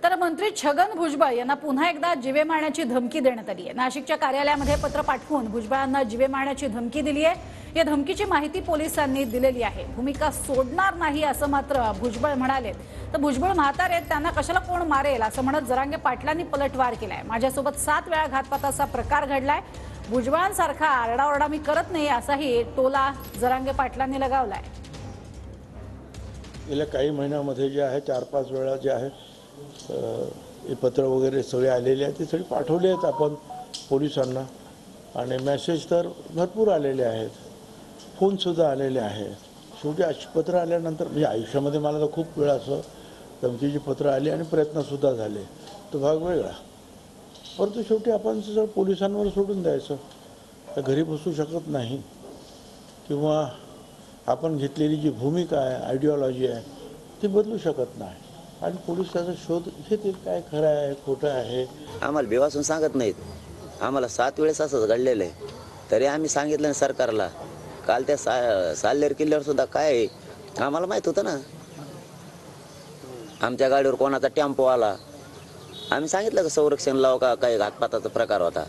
तर मंत्री छगन भुजबळ यांना पुन्हा एकदा जीवे मारण्याची धमकी देण्यात आली आहे। नाशिकच्या कार्यालयामध्ये पत्र पाठवून भुजबळांना जीवे मारण्याची धमकी दिली आहे। या धमकीची माहिती पोलिसांनी दिलेली आहे। भूमिका सोडणार नाही असं मात्र भुजबळ म्हणाले। तर भुजबळ म्हातारे आहेत, त्यांना कशाला कोण मारेल असं म्हणत जरांगे पाटलांनी पलटवार केलाय। माझ्यासोबत 7 वेळा घातपाताचा प्रकार घडलाय, भुजबळांसारखा आरडाओरडा मी करत नाही असाही टोला जरांगे पाटलांनी लगावलाय। गेल्या काही महिन्यामध्ये जे आहे 4-5 वेळा जे आहे हे पत्र वगैरे सगळे आलेले आहेत, ते सगळे पाठवले आहेत आपण पोलिसांना। आणि मेसेज तर भरपूर आलेले आहेत, फोनसुद्धा आलेले आहेत। शेवटी अशी पत्र आल्यानंतर म्हणजे आयुष्यामध्ये मला तर खूप वेळा असं धमकीची पत्र आली आणि प्रयत्नसुद्धा झाले, तो भाग वेगळा। परंतु शेवटी आपण जर पोलिसांवर सोडून द्यायचं, तर घरी बसू शकत नाही, किंवा आपण घेतलेली जी भूमिका आहे, आयडिओलॉजी आहे, ती बदलू शकत नाही। आणि पोलीस त्याचा शोध घेतील, काय खरं आहे खोटं आहे। आम्हाला बेवासून सांगत नाहीत, आम्हाला 7 वेळेस असंच घडलेलं आहे, तरी आम्ही सांगितलं ना सरकारला। काल त्या साल्हेर किल्ल्यावर सुद्धा काय आहे आम्हाला माहीत होतं ना, आमच्या गाडीवर कोणाचा टेम्पो आला, आम्ही सांगितलं का संरक्षण लाव का काही घातपाताचा प्रकार होता।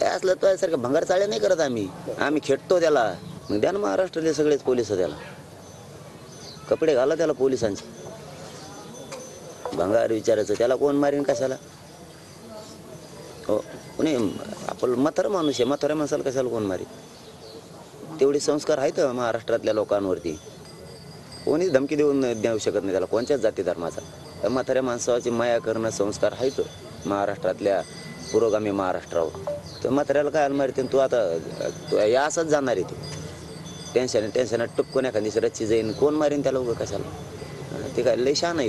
त्या असलं त्यासारखं भंगार चाळे नाही करत आम्ही खेटतो त्याला। मग द्या ना महाराष्ट्रातले सगळेच पोलिस त्याला कपडे घाला त्याला पोलिसांचे, भंगार विचारायचं त्याला कोण मारीन कशाला। हो नाही, आपण म्हातारा माणूस आहे, म्हाताऱ्या माणसाला कशाला कोण मारीन। तेवढे संस्कार आहेत महाराष्ट्रातल्या लोकांवरती, कोणीच धमकी देऊ शकत नाही त्याला, कोणत्याच जाती धर्माचा। तर म्हाताऱ्या माणसाची माया करणं संस्कार आहेत महाराष्ट्रातल्या पुरोगामी महाराष्ट्रावर। तर म्हाताऱ्याला काय मारते, तू आता या असंच जाणार आहे, तू टेन्शन टुपकून एखादी रच्ची जाईन, कोण मारीन त्याला उभं कशाला, ते काय लय शान आहे।